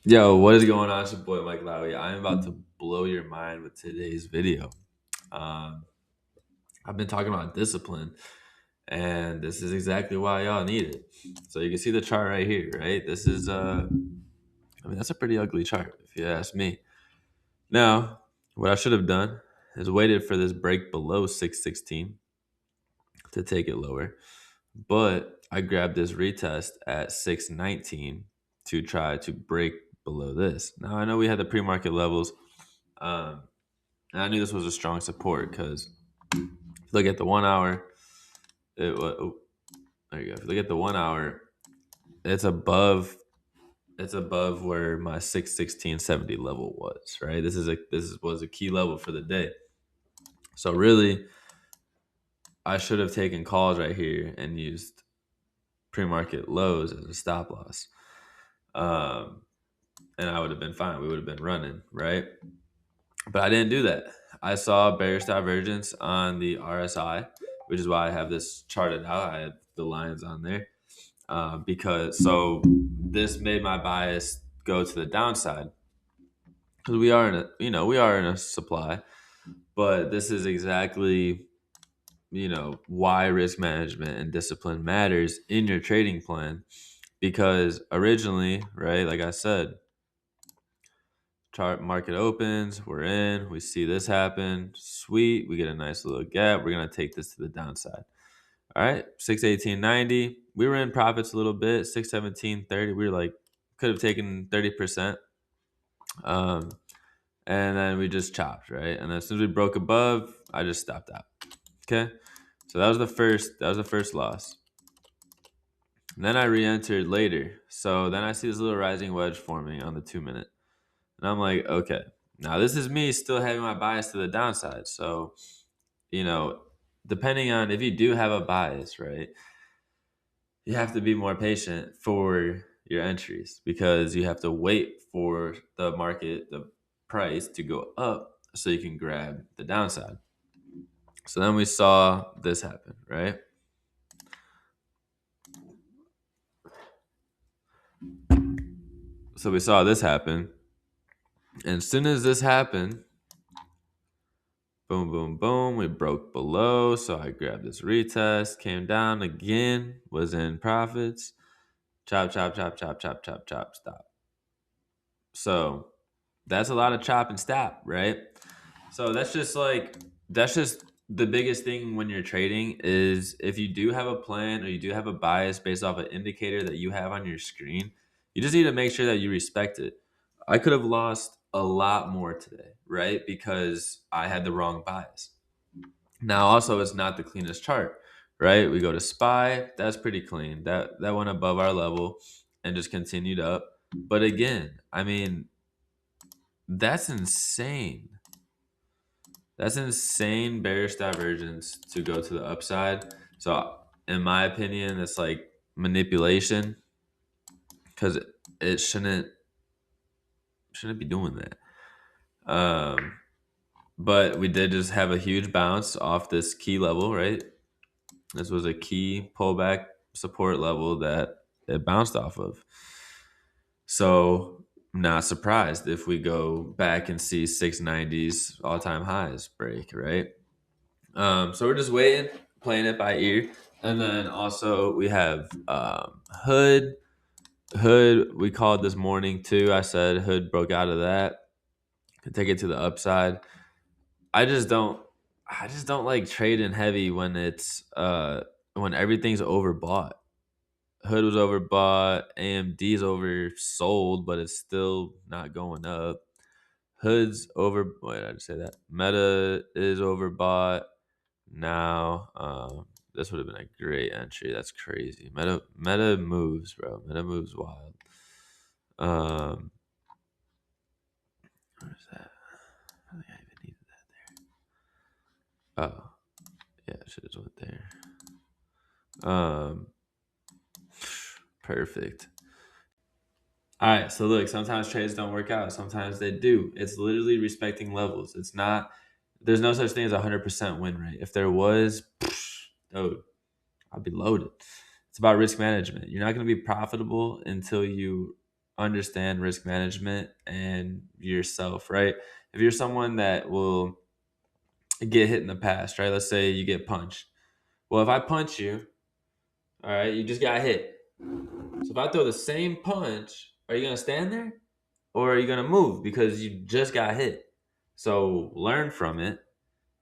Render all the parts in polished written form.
Yo, what is going on? It's your boy Mike Lowy. I am about to blow your mind with today's video. Um, I've been talking about discipline, and this is exactly why y'all need it. So you can see the chart right here, right? This is, I mean, that's a pretty ugly chart if you ask me. Now, what I should have done is waited for this break below 616 to take it lower, but I grabbed this retest at 619 to try to break below this. Now I know we had the pre-market levels. Um, And I knew this was a strong support because if you look at the 1 hour, it was, oh, there you go. If you look at the 1 hour, it's above where my 616.70 level was, right? Was a key level for the day. So really, I should have taken calls right here and used pre-market lows as a stop loss. Um, and I would have been fine. We would have been running, right? But I didn't do that. I saw bearish divergence on the RSI, which is why I have this charted out. I had the lines on there because so this made my bias go to the downside because we are in a supply, but this is exactly why risk management and discipline matters in your trading plan because originally, right, like I said, chart market opens, we're in, we see this happen, sweet, we get a nice little gap, we're going to take this to the downside. All right, 618.90, we were in profits a little bit, 617.30, we were like, could have taken 30%. um and then we just chopped, right? And as soon as we broke above, I just stopped out. Okay, so that was the first loss. And then I re-entered later, so then I see this little rising wedge forming on the 2 minute. And I'm like, okay, now this is me still having my bias to the downside. So, you know, depending on if you do have a bias, right, you have to be more patient for your entries because you have to wait for the market, the price to go up so you can grab the downside. So then we saw this happen, right? So we saw this happen. And as soon as this happened, boom, boom, boom. We broke below. So I grabbed this retest, came down again, was in profits. Chop, chop, chop, chop, chop, chop, chop, stop. So that's a lot of chop and stop, right? So that's just the biggest thing when you're trading is if you do have a plan or you do have a bias based off an indicator that you have on your screen, you just need to make sure that you respect it. I could have lost a lot more today, right? Because I had the wrong bias. Now, also, it's not the cleanest chart, right? We go to SPY, that's pretty clean. That went above our level and just continued up. But again, I mean, that's insane. That's insane bearish divergence to go to the upside. So, in my opinion, it's like manipulation because it shouldn't be doing that. But we did just have a huge bounce off this key level, right? This was a key pullback support level that it bounced off of. So, not surprised if we go back and see 690s all time highs break, right? So we're just waiting, playing it by ear. And then also we have Hood. Hood, we called this morning too. I said Hood broke out of that. Could take it to the upside. I just don't I just don't like trading heavy when it's when everything's overbought. Hood was overbought, AMD's oversold, but it's still not going up. Hood's over wait, did I just say that? Meta is overbought now. This would have been a great entry. That's crazy. Meta moves, bro. Meta moves wild. Um where's that? I don't think I even needed that there. Oh, yeah, I should have just went there. Perfect. All right, so look, sometimes trades don't work out. Sometimes they do. It's literally respecting levels. It's not. There's no such thing as 100% win rate. If there was, oh, I'd be loaded. It's about risk management. You're not going to be profitable until you understand risk management and yourself, right? If you're someone that will get hit in the past, right? Let's say you get punched. Well, if I punch you, all right, you just got hit. So if I throw the same punch, are you gonna stand there or are you gonna move because you just got hit? So learn from it,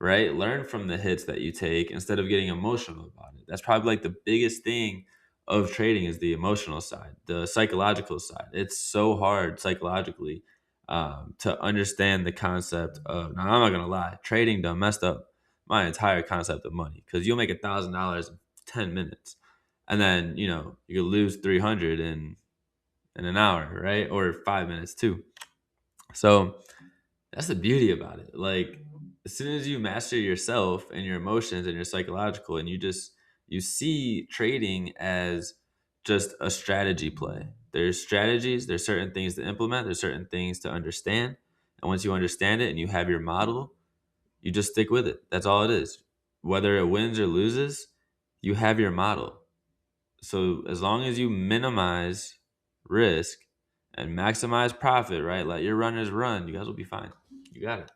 right? Learn from the hits that you take instead of getting emotional about it. That's probably like the biggest thing of trading is the emotional side, the psychological side. It's so hard psychologically to understand the concept of. Now, I'm not gonna lie, trading done messed up my entire concept of money because you'll make $1,000 in 10 minutes, and then you could lose 300 in an hour, right? Or 5 minutes too. So that's the beauty about it. Like as soon as you master yourself and your emotions and your psychological, and you see trading as just a strategy play. There's strategies, there's certain things to implement, there's certain things to understand. And once you understand it and you have your model, you just stick with it. That's all it is. Whether it wins or loses, you have your model. So as long as you minimize risk and maximize profit, right? Let your runners run, you guys will be fine. You got it.